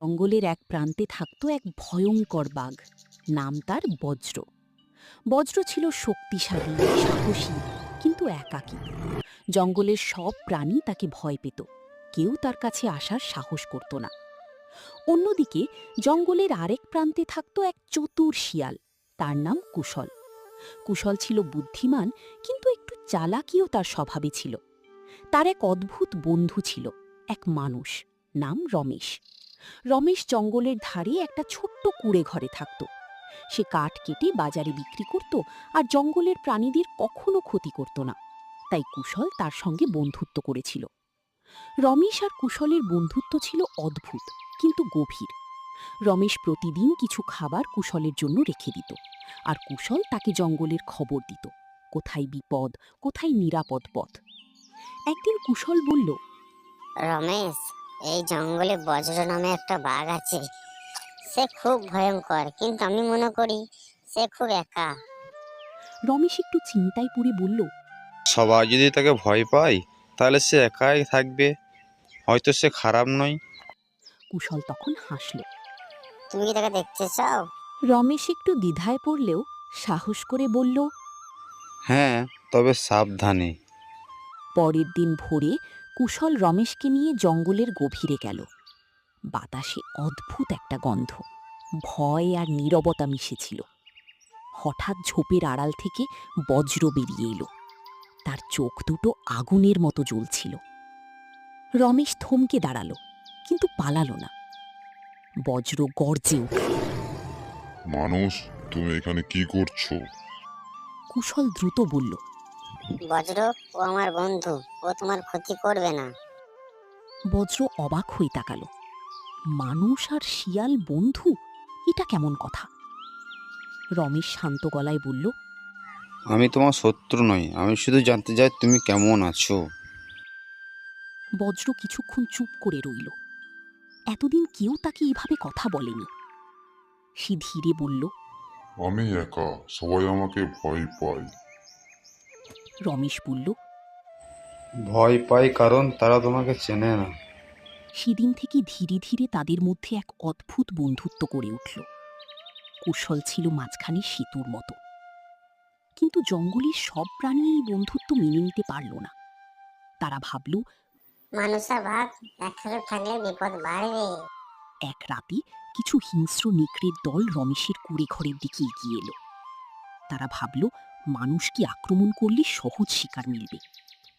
জঙ্গলের এক প্রান্তে থাকত এক ভয়ঙ্কর বাঘ। নাম তার বজ্র। বজ্র ছিল শক্তিশালী, সাহসী, কিন্তু একাকী। জঙ্গলের সব প্রাণী তাকে ভয় পেত, কেউ তার কাছে আসার সাহস করত না। অন্যদিকে জঙ্গলের আরেক প্রান্তে থাকত এক চতুর শিয়াল। তার নাম কুশল। কুশল ছিল বুদ্ধিমান, কিন্তু একটু চালাকিও তার স্বভাবে ছিল। তার এক অদ্ভুত বন্ধু ছিল, এক মানুষ, নাম রমেশ। রমেশ জঙ্গলের ধারে একটা ছোট্ট কুঁড়ে ঘরে থাকত। সে কাঠ কেটে বাজারে বিক্রি করত, আর জঙ্গলের প্রাণীদের কখনো ক্ষতি করত না। তাই কুশল তার সঙ্গে বন্ধুত্ব করেছিল। রমেশ আর কুশলের বন্ধুত্ব ছিল অদ্ভুত, কিন্তু গভীর। রমেশ প্রতিদিন কিছু খাবার কুশলের জন্য রেখে দিত, আর কুশল তাকে জঙ্গলের খবর দিত, কোথায় বিপদ, কোথায় নিরাপদ পথ। একদিন কুশল বলল, রমেশ, এই জঙ্গলে বজ্র নামে একটা বাঘ আছে। সে খুব ভয়ঙ্কর, কিন্তু আমি মনে করি সে খুব একা। রমেশ একটু চিন্তায় পড়ে বলল, সবাই যদি তাকে ভয় পায় তাহলে সে একাই থাকবে, হয়তো সে খারাপ নয়। কুশল তখন হাসল। তুমি কি তাকে দেখতে চাও? রমেশ একটু দ্বিধায় পড়লেও সাহস করে বলল। হ্যাঁ, তবে সাবধানে। পরের দিন ভোরে কুশল রমেশকে নিয়ে জঙ্গলের গভীরে গেল। বাতাসে অদ্ভুত একটা গন্ধ, ভয় আর নীরবতা মিশেছিল। হঠাৎ ঝোপের আড়াল থেকে বজ্র বেরিয়ে এলো। তার চোখ দুটো আগুনের মতো জ্বলছিল। রমেশ থমকে দাঁড়ালো, কিন্তু পালালো না। বজ্র গর্জে উঠল। মানুষ, তুমি এখানে কি করছো? কুশল দ্রুত বলল, বজ্র, ও আমার বন্ধু, ও তোমার ক্ষতি করবে না। বজ্র অবাক হয়ে তাকালো। মানুষ আর শিয়াল বন্ধু, এটা কেমন কথা? রমেশ শান্ত গলায় বলল, আমি তোমার শত্রু নই, আমি শুধু জানতে চাই তুমি কেমন আছো। বজ্র কিছুক্ষণ চুপ করে রইল। এতদিন কেউ তাকে এইভাবে কথা বলেনি। সে ধীরে বলল, আমি একা, সবাই আমাকে ভয় পায়। রমেশ বলল, ভয় পাই কারণ তারা তোমাকে চেনে না। সেদিন থেকে ধীরে ধীরে তাদের মধ্যে এক অদ্ভুত বন্ধুত্ব গড়ে উঠল। কুশল ছিল মাঝখানে সেতুর মতো। কিন্তু জঙ্গলের সব প্রাণী এই বন্ধুত্ব মেনে নিতে পারল না। তারা ভাবল, মানুষ আর বাঘ একসাথে থাকলে বিপদ বাড়বে। এক রাতে কিছু হিংস্র নেকড়ের দল রমেশের কুঁড়ে ঘরের দিকে এগিয়ে এলো। তারা ভাবল, মানুষকে আক্রমণ করলে সহজ শিকার মিলবে।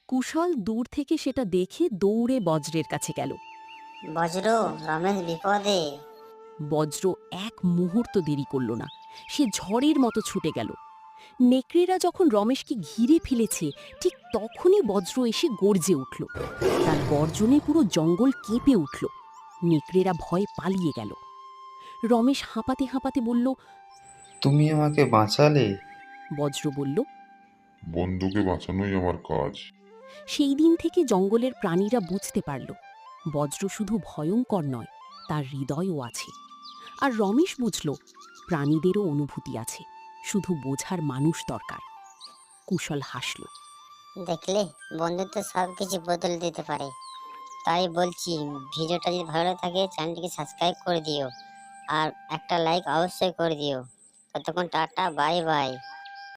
কুশল দূর থেকে সেটা দেখে দৌড়ে বজ্রের কাছে গেল। বজ্র, রমেশ বিপদে। বজ্র এক মুহূর্ত দেরি করল না। সে ঝড়ের মতো ছুটে গেল। নেকড়েরা যখন রমেশকে ঘিরে ফেলেছে, ঠিক তখনই বজ্র এসে গর্জে উঠল। তার গর্জনে পুরো জঙ্গল কেঁপে উঠল। নেকড়েরা ভয়ে পালিয়ে গেল। রমেশ হাঁপাতে হাঁপাতে বলল, তুমি আমাকে বাঁচালে। বজ্র বলল, বন্ধুকে বাঁচানোই আমার কাজ। সেই দিন থেকে জঙ্গলের প্রাণীরা বুঝতে পারল, বজ্র শুধু ভয়ঙ্কর নয়, তার হৃদয়ও আছে। আর রমেশ বুঝল, প্রাণীদেরও অনুভূতি আছে, শুধু বোঝার মানুষ দরকার। কুশল হাসল। দেখলে, বন্ধুত্ব সবকিছু বদলে দিতে পারে। তাই বলছি, ভিডিওটা যদি ভালো থাকে চ্যানেলটিকে সাবস্ক্রাইব করে দিও, আর একটা লাইক অবশ্যই করে দিও। ততক্ষণ টাটা, বাই বাই।